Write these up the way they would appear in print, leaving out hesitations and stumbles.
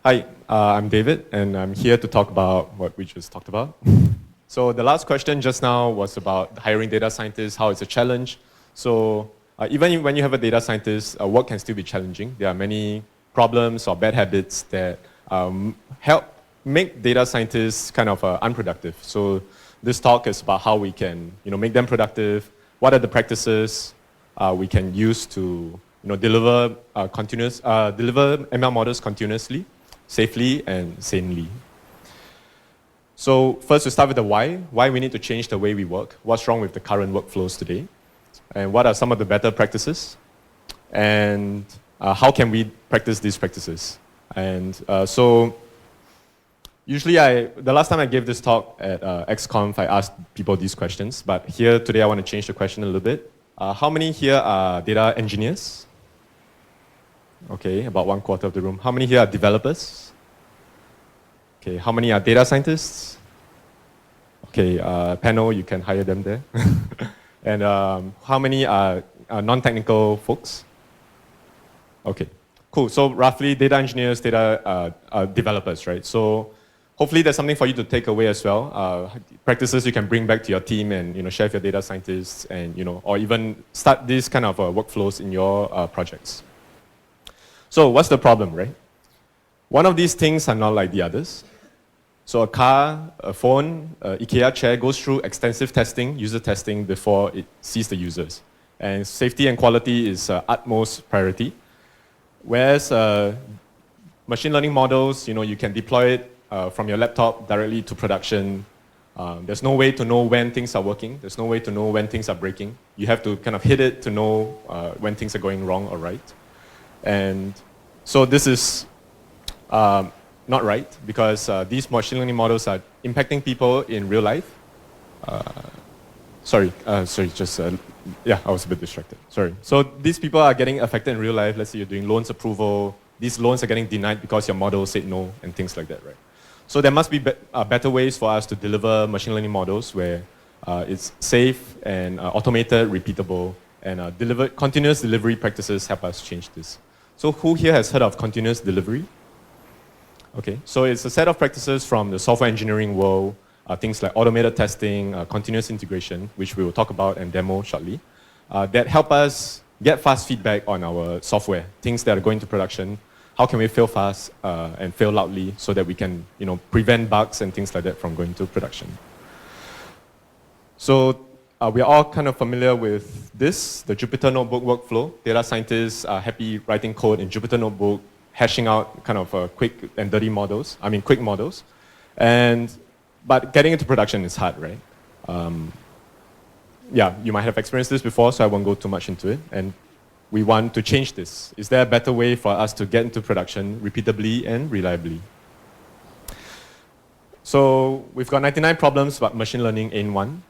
Hi, I'm David, and I'm here to talk about what we just talked about. So the last question just now was about hiring data scientists, how it's a challenge. So even when you have a data scientist, work can still be challenging. There are many problems or bad habits that help make data scientists kind of unproductive. So this talk is about how we can make them productive, what are the practices we can use to deliver ML models continuously, safely and sanely. So first, to start with the why we need to change the way we work, what's wrong with the current workflows today, and what are some of the better practices, and how can we practice these practices. And so usually the last time I gave this talk at XConf, I asked people these questions, but here today I want to change the question a little bit. How many here are data engineers? Okay, about 1/4 of the room. How many here are developers? Okay, how many are data scientists? Okay, panel, you can hire them there. And how many are non-technical folks? Okay, cool. So roughly data engineers, data developers, right? So hopefully there's something for you to take away as well. Practices you can bring back to your team and share with your data scientists, and or even start these kind of workflows in your projects. So what's the problem, right? One of these things are not like the others. So a car, a phone, IKEA chair goes through extensive testing, user testing, before it sees the users. And safety and quality is utmost priority. Whereas machine learning models, you can deploy it from your laptop directly to production. There's no way to know when things are working. There's no way to know when things are breaking. You have to kind of hit it to know when things are going wrong or right. And so this is not right, because these machine learning models are impacting people in real life. Yeah, I was a bit distracted. Sorry. So these people are getting affected in real life. Let's say you're doing loans approval. These loans are getting denied because your model said no and things like that, right? So there must be better ways for us to deliver machine learning models where it's safe and automated, repeatable, and continuous delivery practices help us change this. So who here has heard of continuous delivery? Okay, so it's a set of practices from the software engineering world, things like automated testing, continuous integration, which we will talk about and demo shortly, that help us get fast feedback on our software, things that are going to production. How can we fail fast and fail loudly so that we can prevent bugs and things like that from going to production? So we are all kind of familiar with this, the Jupyter Notebook workflow. Data scientists are happy writing code in Jupyter Notebook, hashing out kind of quick and dirty models, quick models. But getting into production is hard, right? Yeah, you might have experienced this before, so I won't go too much into it. And we want to change this. Is there a better way for us to get into production repeatably and reliably? So we've got 99 problems, but machine learning ain't one.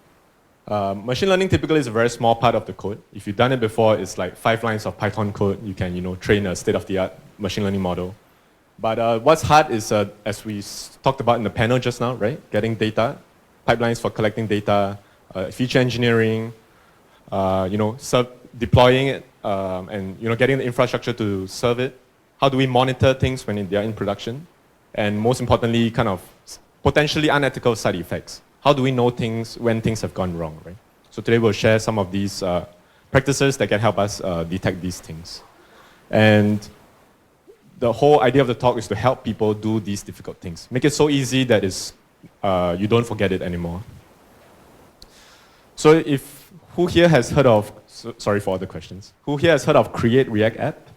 Machine learning typically is a very small part of the code. If you've done it before, it's like 5 lines of Python code. You can train a state-of-the-art machine learning model. But what's hard is, as we talked about in the panel just now, right? Getting data, pipelines for collecting data, feature engineering, deploying it, and getting the infrastructure to serve it. How do we monitor things when they are in production? And most importantly, kind of potentially unethical side effects. How do we know things when things have gone wrong, right? So today we'll share some of these practices that can help us detect these things. And the whole idea of the talk is to help people do these difficult things. Make it so easy that you don't forget it anymore. So who here has heard of, sorry for all the questions, who here has heard of Create React App?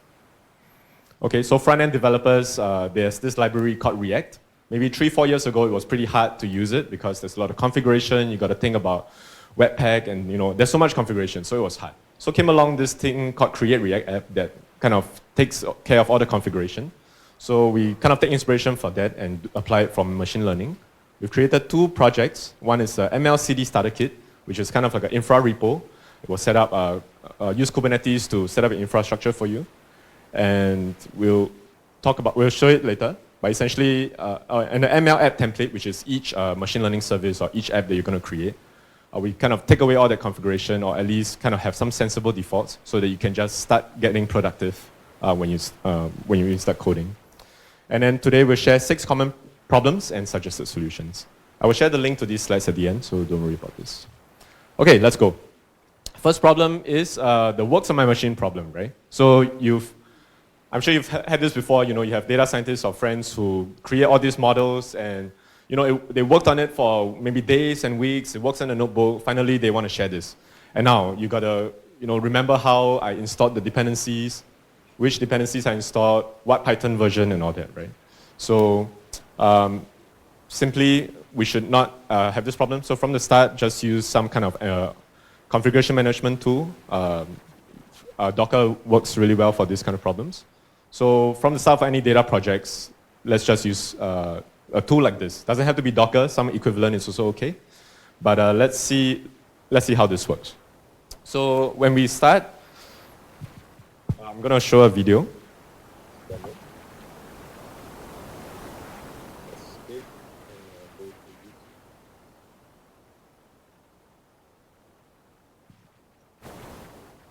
Okay, so front-end developers, there's this library called React. Maybe 3-4 years ago, it was pretty hard to use it because there's a lot of configuration. You got to think about Webpack, and there's so much configuration, so it was hard. So came along this thing called Create React App that kind of takes care of all the configuration. So we kind of take inspiration for that and apply it from machine learning. We've created 2 projects. One is MLCD Starter Kit, which is kind of like an infra repo. It will set up, use Kubernetes to set up an infrastructure for you. And we'll show it later. But essentially, an ML app template, which is each machine learning service or each app that you're going to create, we kind of take away all that configuration, or at least kind of have some sensible defaults so that you can just start getting productive when you start coding. And then today we'll share 6 common problems and suggested solutions. I will share the link to these slides at the end, so don't worry about this. Okay, let's go. First problem is the works on my machine problem, right? So I'm sure you've had this before, you have data scientists or friends who create all these models and they worked on it for maybe days and weeks, it works in a notebook, finally they want to share this. And now you gotta remember how I installed the dependencies, which dependencies I installed, what Python version and all that, right? So simply, we should not have this problem. So from the start, just use some kind of configuration management tool. Docker works really well for these kind of problems. So from the start of any data projects, let's just use a tool like this. Doesn't have to be Docker. Some equivalent is also okay. But let's see how this works. So when we start, I'm going to show a video.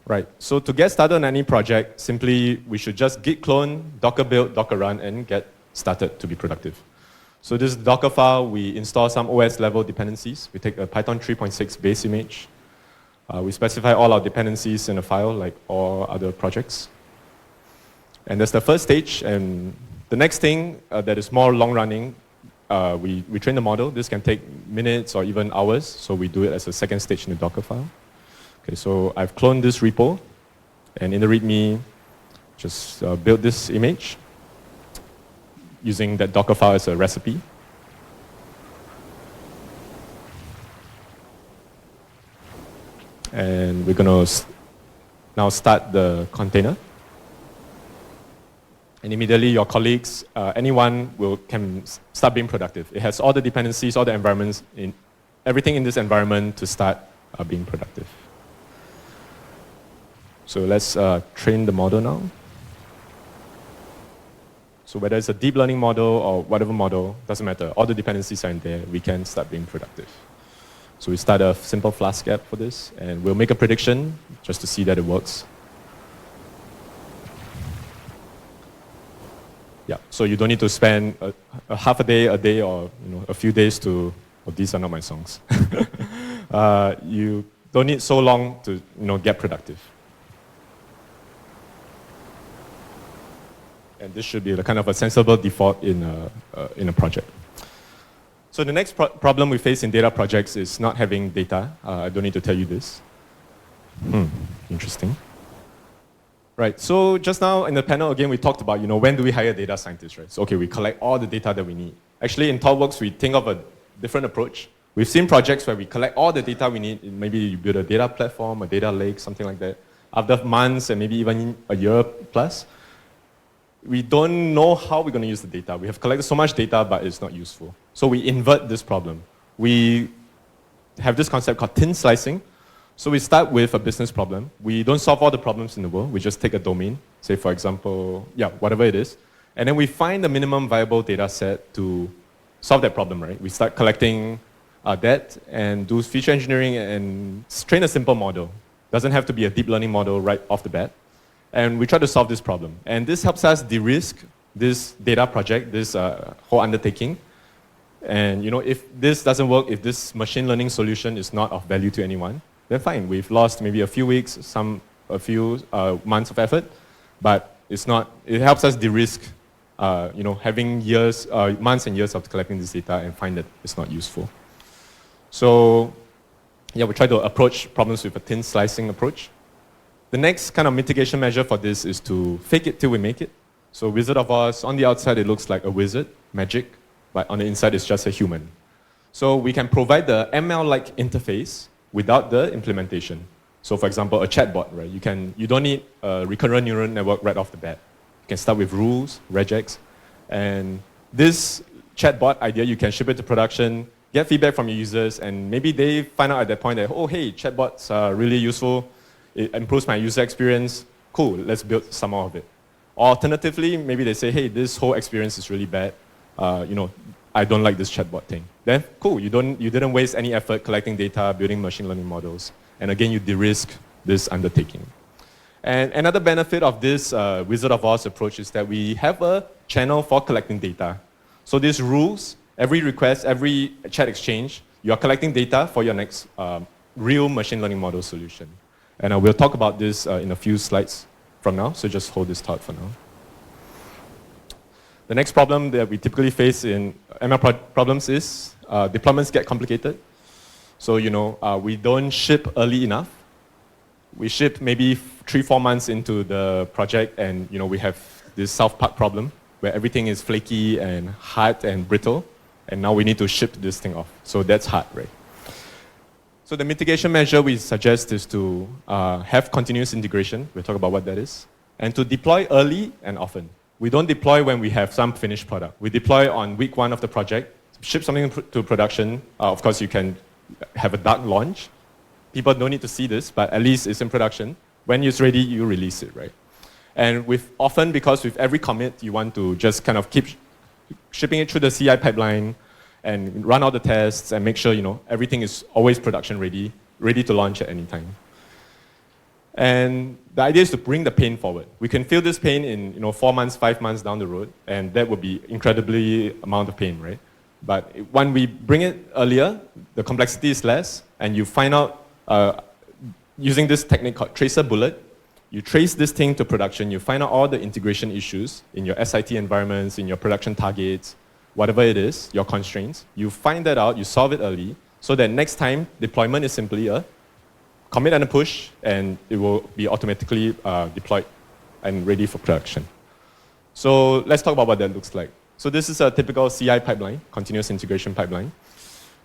Right, so to get started on any project, simply we should just git clone, Docker build, Docker run, and get started to be productive. So this Docker file, we install some OS level dependencies. We take a Python 3.6 base image. We specify all our dependencies in a file like all other projects. And that's the first stage. And the next thing that is more long running, we train the model. This can take minutes or even hours. So we do it as a second stage in the Docker file. Okay, so I've cloned this repo, and in the README, just build this image using that Docker file as a recipe. And we're going to now start the container. And immediately your colleagues, anyone can start being productive. It has all the dependencies, all the environments, everything in this environment to start being productive. So let's train the model now. So whether it's a deep learning model or whatever model, doesn't matter. All the dependencies are in there. We can start being productive. So we start a simple Flask app for this, and we'll make a prediction just to see that it works. Yeah, so you don't need to spend a half a day, or a few days to, oh, these are not my songs. You don't need so long to get productive. And this should be the kind of a sensible default in a project. So the next problem we face in data projects is not having data. I don't need to tell you this. Interesting. Right, so just now in the panel again, we talked about, when do we hire data scientists, right? So okay, we collect all the data that we need. Actually, in Thoughtworks, we think of a different approach. We've seen projects where we collect all the data we need. Maybe you build a data platform, a data lake, something like that. After months and maybe even a year plus, we don't know how we're going to use the data. We have collected so much data, but it's not useful. So we invert this problem. We have this concept called thin slicing. So we start with a business problem. We don't solve all the problems in the world. We just take a domain, say for example, whatever it is. And then we find the minimum viable data set to solve that problem, right? We start collecting that and do feature engineering and train a simple model. Doesn't have to be a deep learning model right off the bat. And we try to solve this problem. And this helps us de-risk this data project, this whole undertaking. And if this doesn't work, if this machine learning solution is not of value to anyone, then fine. We've lost maybe a few weeks, a few months of effort, but it helps us de-risk having months and years of collecting this data and find that it's not useful. So we try to approach problems with a thin slicing approach. The next kind of mitigation measure for this is to fake it till we make it. So Wizard of Oz, on the outside it looks like a wizard, magic, but on the inside it's just a human. So we can provide the ML-like interface without the implementation. So for example, a chatbot, right? You don't need a recurrent neural network right off the bat. You can start with rules, regex, and this chatbot idea, you can ship it to production, get feedback from your users, and maybe they find out at that point that, oh hey, chatbots are really useful. It improves my user experience. Cool, let's build some more of it. Or alternatively, maybe they say, hey, this whole experience is really bad. I don't like this chatbot thing. Then, cool, you didn't waste any effort collecting data, building machine learning models. And again, you de-risk this undertaking. And another benefit of this Wizard of Oz approach is that we have a channel for collecting data. So these rules, every request, every chat exchange, you are collecting data for your next real machine learning model solution. And we'll talk about this in a few slides from now, so just hold this thought for now. The next problem that we typically face in ML problems is deployments get complicated. So, we don't ship early enough. We ship maybe 3-4 months into the project, and we have this South Park problem where everything is flaky and hard and brittle, and now we need to ship this thing off. So that's hard, right? So the mitigation measure we suggest is to have continuous integration. We'll talk about what that is. And to deploy early and often. We don't deploy when we have some finished product. We deploy on week 1 of the project, ship something to production. Of course, you can have a dark launch. People don't need to see this, but at least it's in production. When it's ready, you release it, right? And because with every commit, you want to just kind of keep shipping it through the CI pipeline and run all the tests and make sure, everything is always production ready to launch at any time. And the idea is to bring the pain forward. We can feel this pain in 4 months, 5 months down the road, and that would be incredibly amount of pain, right? But when we bring it earlier, the complexity is less, and you find out using this technique called tracer bullet, you trace this thing to production, you find out all the integration issues in your SIT environments, in your production targets, whatever it is, your constraints. You find that out, you solve it early, so that next time deployment is simply a commit and a push, and it will be automatically deployed and ready for production. So let's talk about what that looks like. So this is a typical CI pipeline, continuous integration pipeline.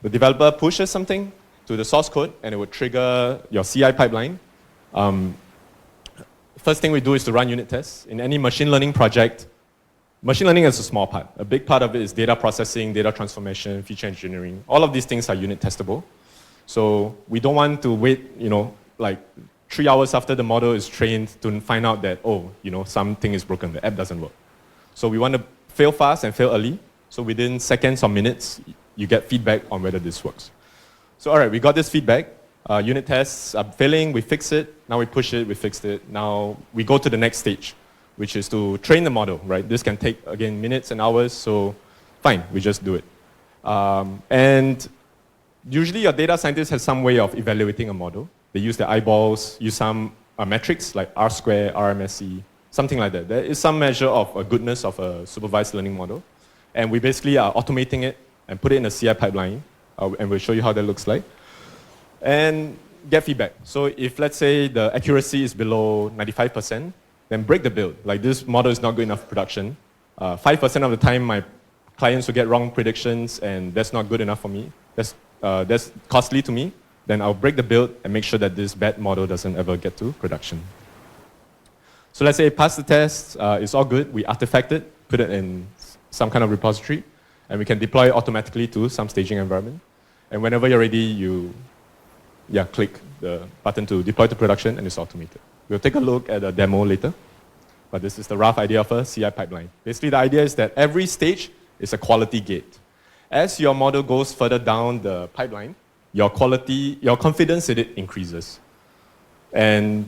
The developer pushes something to the source code, and it will trigger your CI pipeline. First thing we do is to run unit tests. In any machine learning project, machine learning is a small part. A big part of it is data processing, data transformation, feature engineering. All of these things are unit testable. So we don't want to wait, like 3 hours after the model is trained to find out that, something is broken, the app doesn't work. So we want to fail fast and fail early. So within seconds or minutes, you get feedback on whether this works. So all right, we got this feedback. Unit tests are failing, we fix it. Now we push it, we fixed it. Now we go to the next stage, which is to train the model, right? This can take, again, minutes and hours, so fine, we just do it. And usually your data scientist has some way of evaluating a model. They use their eyeballs, use some metrics like R-square, RMSE, something like that. There is some measure of a goodness of a supervised learning model. And we basically are automating it and put it in a CI pipeline. And we'll show you how that looks like. And get feedback. So if, let's say, the accuracy is below 95%, then break the build. Like, this model is not good enough for production. 5% of the time, my clients will get wrong predictions, and that's not good enough for me. That's costly to me. Then I'll break the build and make sure that this bad model doesn't ever get to production. So let's say it passed the test, it's all good. We artifact it, put it in some kind of repository, and we can deploy it automatically to some staging environment. And whenever you're ready, you click the button to deploy to production, and it's automated. We'll take a look at a demo later, but this is the rough idea of a CI pipeline. Basically, the idea is that every stage is a quality gate. As your model goes further down the pipeline, your confidence in it increases. And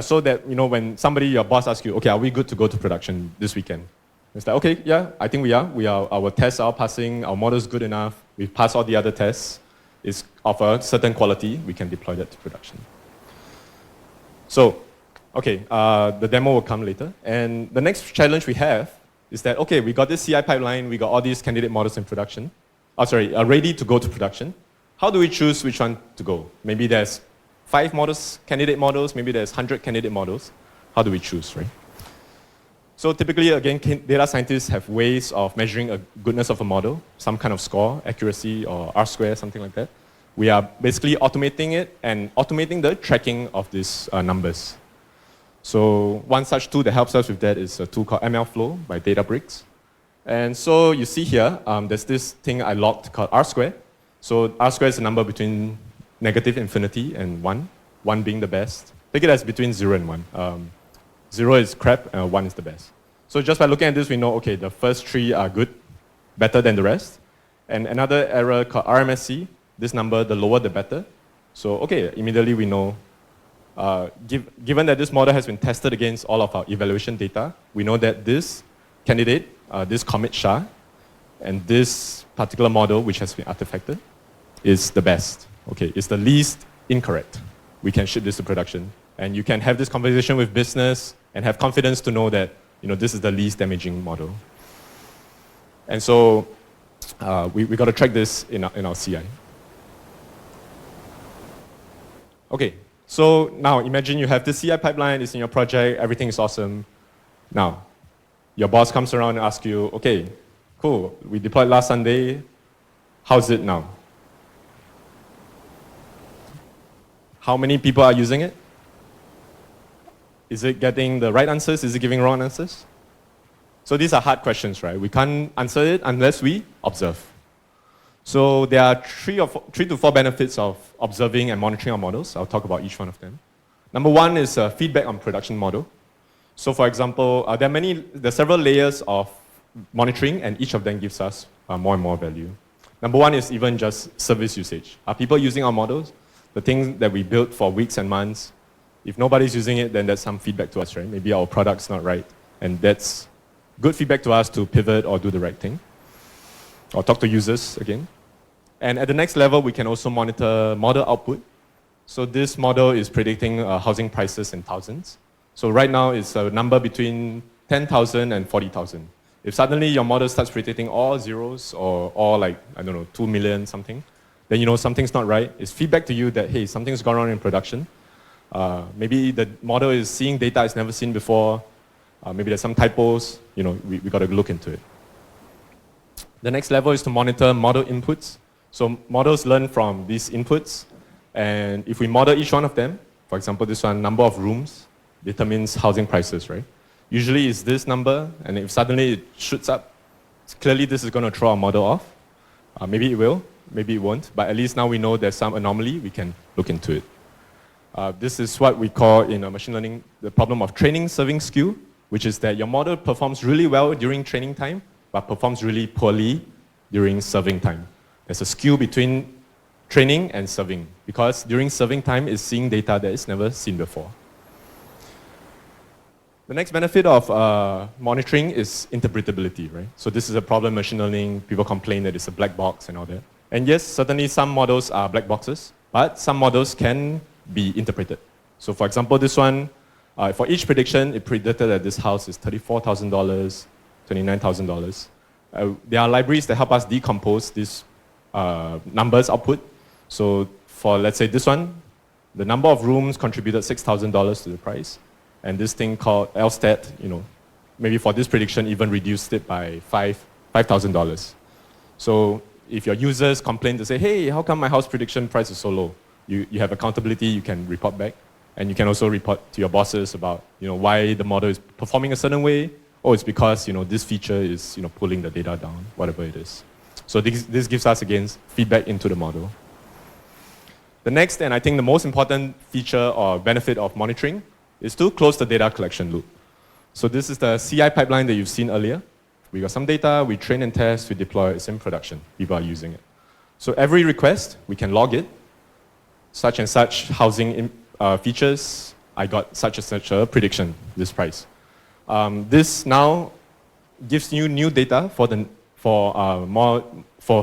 so that, when your boss asks you, okay, are we good to go to production this weekend? It's like, okay, yeah, I think we are. Our tests are passing, our model is good enough, we've passed all the other tests, it's of a certain quality, we can deploy that to production. So, okay, the demo will come later. And the next challenge we have is that, okay, we got this CI pipeline, we got all these candidate models in production, ready to go to production. How do we choose which one to go? Maybe there's 5 models, candidate models, maybe there's 100 candidate models. How do we choose, right? So typically, again, data scientists have ways of measuring a goodness of a model, some kind of score, accuracy, or R-square, something like that. We are basically automating it and automating the tracking of these numbers. So one such tool that helps us with that is a tool called MLflow by Databricks. And so you see here, there's this thing I logged called R-square. So R-square is a number between negative infinity and 1, 1 being the best. Take it as between 0 and 1. 0 is crap, and 1 is the best. So just by looking at this, we know, okay, the first 3 are good, better than the rest. And another error called RMSE, this number, the lower the better. So, okay, immediately we know, given that this model has been tested against all of our evaluation data, we know that this candidate, this commit SHA, and this particular model, which has been artifacted, is the best. Okay, it's the least incorrect. We can ship this to production. And you can have this conversation with business and have confidence to know that this is the least damaging model. And so we got to track this in our CI. Okay, so now imagine you have this CI pipeline, it's in your project, everything is awesome. Now, your boss comes around and asks you, okay, cool, we deployed last Sunday, how's it now? How many people are using it? Is it getting the right answers? Is it giving wrong answers? So these are hard questions, right? We can't answer it unless we observe. So there are three to four benefits of observing and monitoring our models. I'll talk about each one of them. Number one is feedback on production model. So for example, there are several layers of monitoring, and each of them gives us more and more value. Number one is even just service usage. Are people using our models? The things that we built for weeks and months, if nobody's using it, then that's some feedback to us, right? Maybe our product's not right. And that's good feedback to us to pivot or do the right thing, or talk to users again. And at the next level, we can also monitor model output. So this model is predicting housing prices in thousands. So right now, it's a number between 10,000 and 40,000. If suddenly your model starts predicting all zeros or all 2 million something, then something's not right. It's feedback to you that, hey, something's gone wrong in production. Maybe the model is seeing data it's never seen before. Maybe there's some typos. We got to look into it. The next level is to monitor model inputs. So models learn from these inputs. And if we model each one of them, for example, this one, number of rooms determines housing prices, right? Usually it's this number, and if suddenly it shoots up, clearly this is going to throw our model off. Maybe it will, maybe it won't, but at least now we know there's some anomaly, we can look into it. This is what we call in machine learning the problem of training serving skew, which is that your model performs really well during training time, but performs really poorly during serving time. There's a skew between training and serving, because during serving time it's seeing data that it's never seen before. The next benefit of monitoring is interpretability, right? So this is a problem in machine learning. People complain that it's a black box and all that. And yes, certainly some models are black boxes, but some models can be interpreted. So for example, this one, for each prediction, it predicted that this house is $34,000, $29,000. There are libraries that help us decompose these numbers output. So for, let's say, this one, the number of rooms contributed $6,000 to the price. And this thing called LSTAT, maybe for this prediction, even reduced it by $5,000. So if your users complain to say, hey, how come my house prediction price is so low? You have accountability, you can report back. And you can also report to your bosses about why the model is performing a certain way. Oh, it's because this feature is pulling the data down, whatever it is. So this gives us, again, feedback into the model. The next, and I think the most important feature or benefit of monitoring is to close the data collection loop. So this is the CI pipeline that you've seen earlier. We got some data, we train and test, we deploy, it's in production. People are using it. So every request, we can log it. Such and such housing features, I got such and such a prediction, this price. This now gives you new data for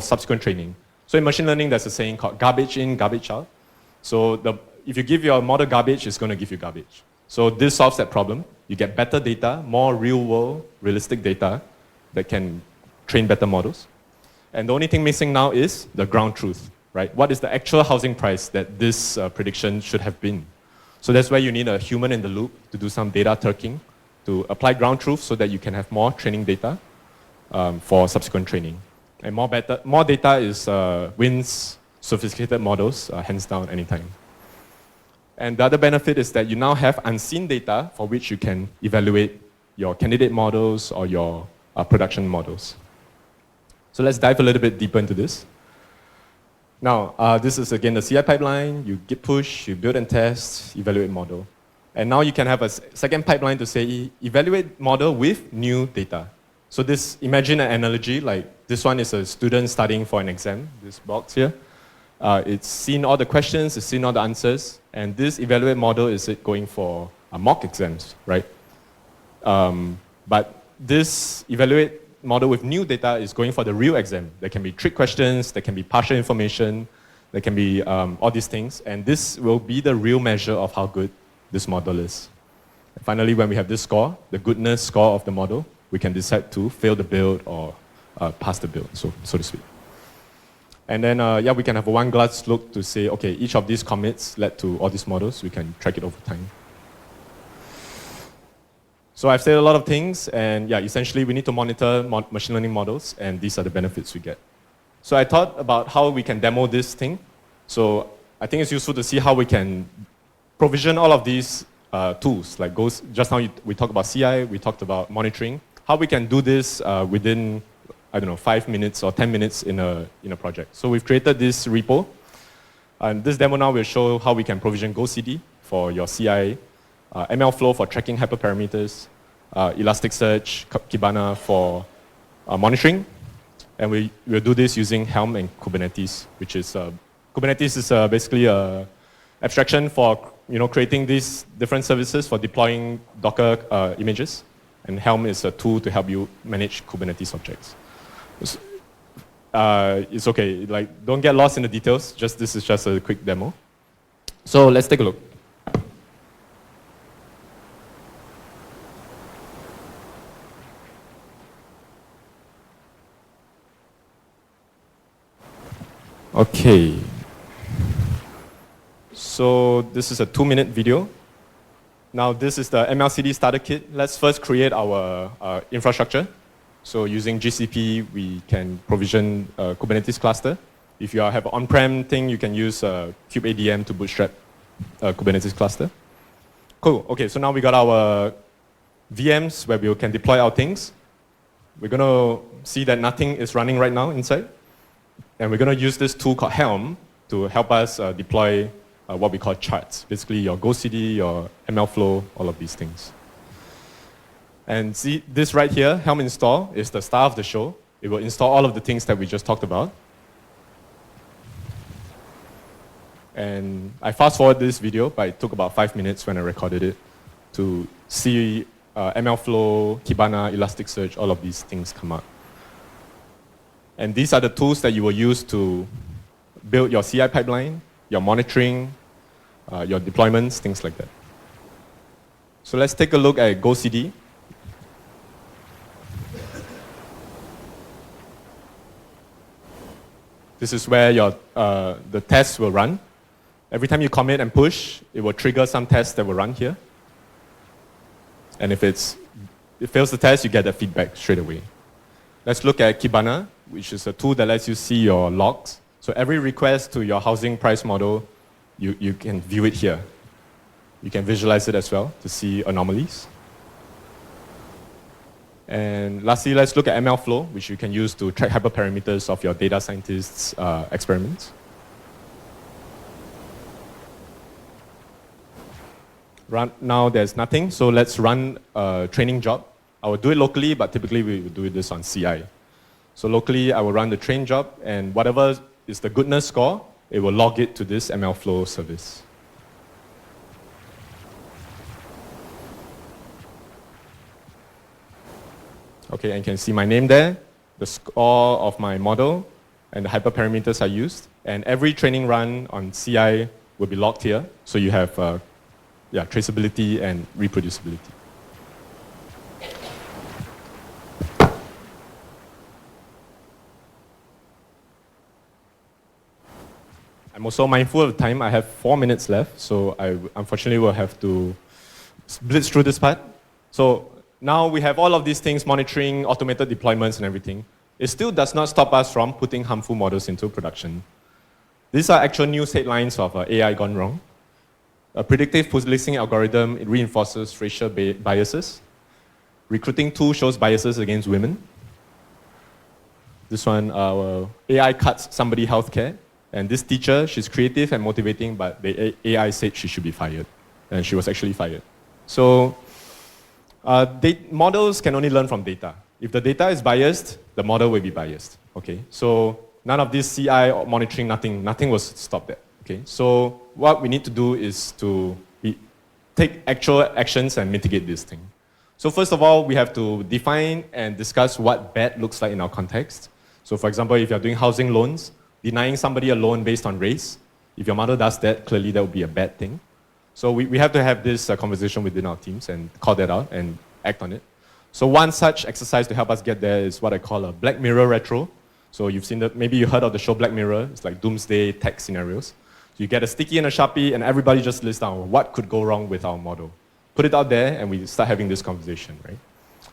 subsequent training. So in machine learning, there's a saying called garbage in, garbage out. So if you give your model garbage, it's going to give you garbage. So this solves that problem. You get better data, more real-world, realistic data that can train better models. And the only thing missing now is the ground truth, right? What is the actual housing price that this prediction should have been? So that's where you need a human in the loop to do some data turking, to apply ground truth so that you can have more training data for subsequent training. And more data wins sophisticated models, hands down, anytime. And the other benefit is that you now have unseen data for which you can evaluate your candidate models or your production models. So let's dive a little bit deeper into this. Now, this is again the CI pipeline. You git push, you build and test, evaluate model. And now you can have a second pipeline to say, evaluate model with new data. So imagine an analogy, like this one is a student studying for an exam, this box here. It's seen all the questions, it's seen all the answers, and this evaluate model is it going for mock exams, right? But this evaluate model with new data is going for the real exam. There can be trick questions, there can be partial information, there can be all these things, and this will be the real measure of how good this model is. And finally, when we have this score, the goodness score of the model, we can decide to fail the build or pass the build, so to speak. And then, yeah, we can have a one glance look to say, okay, each of these commits led to all these models. We can track it over time. So I've said a lot of things, and yeah, essentially we need to monitor machine learning models, and these are the benefits we get. So I thought about how we can demo this thing. So I think it's useful to see how we can provision all of these tools. Like just now we talked about CI, we talked about monitoring. How we can do this within, I don't know, 5 minutes or 10 minutes in a project. So we've created this repo. And this demo now will show how we can provision GoCD for your CI, MLflow for tracking hyperparameters, Elasticsearch, Kibana for monitoring. And we'll do this using Helm and Kubernetes, which is, Kubernetes is basically an abstraction for creating these different services for deploying Docker images. And Helm is a tool to help you manage Kubernetes objects. It's okay, like don't get lost in the details, this is just a quick demo. So let's take a look. Okay. So this is a 2-minute video. Now this is the MLCD starter kit. Let's first create our infrastructure. So using GCP, we can provision a Kubernetes cluster. If you have an on-prem thing, you can use kubeadm to bootstrap a Kubernetes cluster. Cool, okay, so now we got our VMs where we can deploy our things. We're gonna see that nothing is running right now inside. And we're gonna use this tool called Helm to help us deploy what we call charts. Basically your GoCD, your MLflow, all of these things. And see, this right here, Helm install, is the star of the show. It will install all of the things that we just talked about. And I fast forward this video, but it took about 5 minutes when I recorded it to see MLflow, Kibana, Elasticsearch, all of these things come up. And these are the tools that you will use to build your CI pipeline, your monitoring, your deployments, things like that. So let's take a look at GoCD. This is where the tests will run. Every time you commit and push, it will trigger some tests that will run here. And if it fails the test, you get the feedback straight away. Let's look at Kibana, which is a tool that lets you see your logs. So every request to your housing price model, you can view it here. You can visualize it as well to see anomalies. And lastly, let's look at MLflow, which you can use to track hyperparameters of your data scientists' experiments. Now there's nothing, so let's run a training job. I will do it locally, but typically we will do this on CI. So locally, I will run the train job, and whatever is the goodness score, it will log it to this MLflow service. Okay, and you can see my name there, the score of my model, and the hyperparameters I used. And every training run on CI will be logged here, so you have traceability and reproducibility. I'm also mindful of the time. I have 4 minutes left, so I unfortunately will have to blitz through this part. So now we have all of these things, monitoring, automated deployments and everything. It still does not stop us from putting harmful models into production. These are actual news headlines of AI gone wrong. A predictive policing algorithm, it reinforces racial biases. Recruiting tool shows biases against women. This one, AI cuts somebody healthcare. And this teacher, she's creative and motivating, but the AI said she should be fired. And she was actually fired. So models can only learn from data. If the data is biased, the model will be biased. Okay? So None of this CI or monitoring, nothing was stopped there. Okay, so what we need to do is to take actual actions and mitigate this thing. So first of all, we have to define and discuss what bad looks like in our context. So for example, if you're doing housing loans, denying somebody a loan based on race, if your mother does that, clearly that would be a bad thing. So we have to have this conversation within our teams and call that out and act on it. So one such exercise to help us get there is what I call a Black Mirror retro. So you've seen that, maybe you heard of the show Black Mirror. It's like doomsday tech scenarios. So you get a sticky and a Sharpie and everybody just lists down what could go wrong with our model. Put it out there and we start having this conversation, right?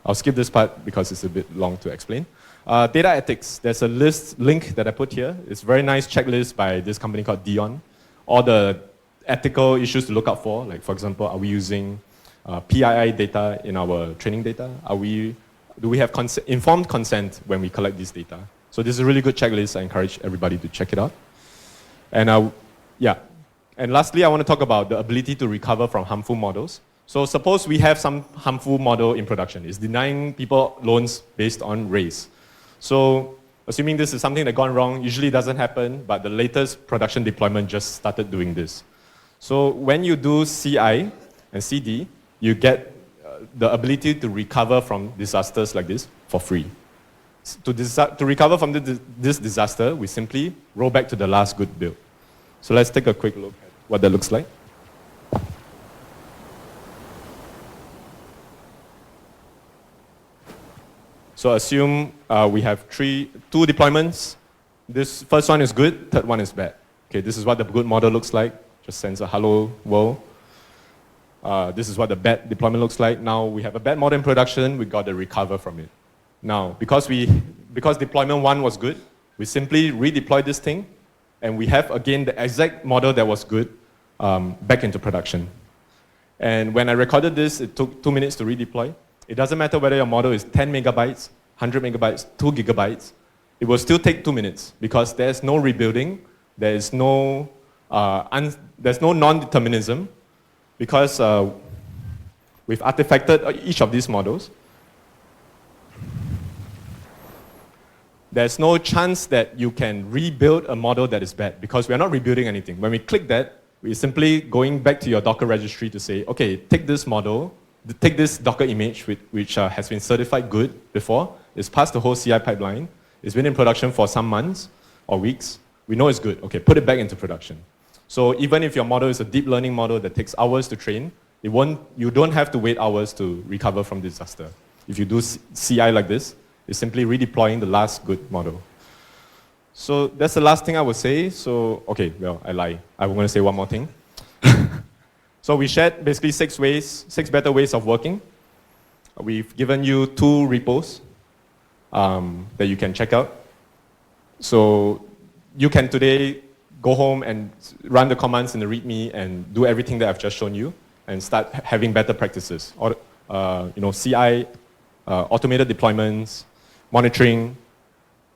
I'll skip this part because it's a bit long to explain. Data ethics, there's a link that I put here. It's a very nice checklist by this company called Dion. All the ethical issues to look out for, like for example, are we using PII data in our training data? Do we have informed consent when we collect this data? So this is a really good checklist. I encourage everybody to check it out. And and lastly, I want to talk about the ability to recover from harmful models. So suppose we have some harmful model in production. It's denying people loans based on race. So assuming this is something that gone wrong, usually doesn't happen, but the latest production deployment just started doing this. So when you do CI and CD, you get the ability to recover from disasters like this for free. To recover from this disaster, we simply roll back to the last good build. So let's take a quick look at what that looks like. So assume we have two deployments. This first one is good, third one is bad. Okay, this is what the good model looks like. Just sends a hello world. This is what the bad deployment looks like. Now we have a bad model in production, we got to recover from it. Now, because deployment 1 was good, we simply redeploy this thing, and we have again the exact model that was good back into production. And when I recorded this, it took 2 minutes to redeploy. It doesn't matter whether your model is 10 megabytes, 100 megabytes, 2 gigabytes. It will still take 2 minutes because there's no rebuilding, there's no non-determinism, because we've artifacted each of these models. There's no chance that you can rebuild a model that is bad because we're not rebuilding anything. When we click that, we're simply going back to your Docker registry to say, okay, take this model, take this Docker image which has been certified good before, it's passed the whole CI pipeline, it's been in production for some months or weeks, we know it's good, okay, put it back into production. So even if your model is a deep learning model that takes hours to train, you don't have to wait hours to recover from disaster. If you do CI like this, it's simply redeploying the last good model. So that's the last thing I would say. So, okay, well, I lie. I'm going to say one more thing. So we shared basically 6 better ways of working. We've given you 2 repos that you can check out. So you can today go home and run the commands in the README and do everything that I've just shown you and start having better practices. Or, CI, automated deployments, monitoring.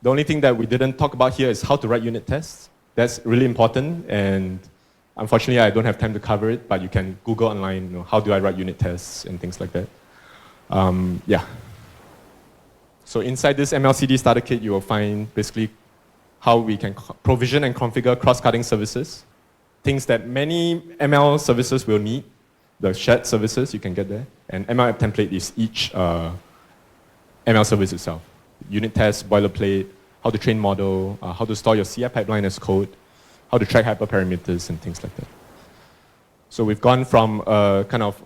The only thing that we didn't talk about here is how to write unit tests. That's really important, and unfortunately I don't have time to cover it, but you can Google online, how do I write unit tests and things like that. Yeah. So inside this MLCD starter kit, you will find basically how we can provision and configure cross-cutting services, things that many ML services will need, the shared services you can get there, and ML app template is each ML service itself. Unit tests, boilerplate, how to train model, how to store your CI pipeline as code, how to track hyperparameters and things like that. So we've gone from a kind of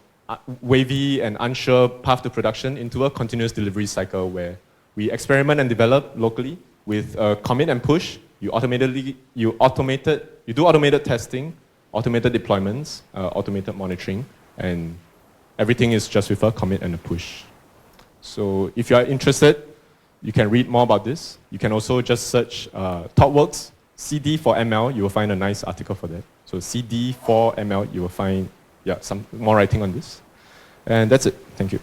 wavy and unsure path to production into a continuous delivery cycle where we experiment and develop locally with commit and push. You do automated testing, automated deployments, automated monitoring, and everything is just with a commit and a push. So if you are interested, you can read more about this. You can also just search Thoughtworks, CD for ML. You will find a nice article for that. So CD for ML, you will find some more writing on this. And that's it. Thank you.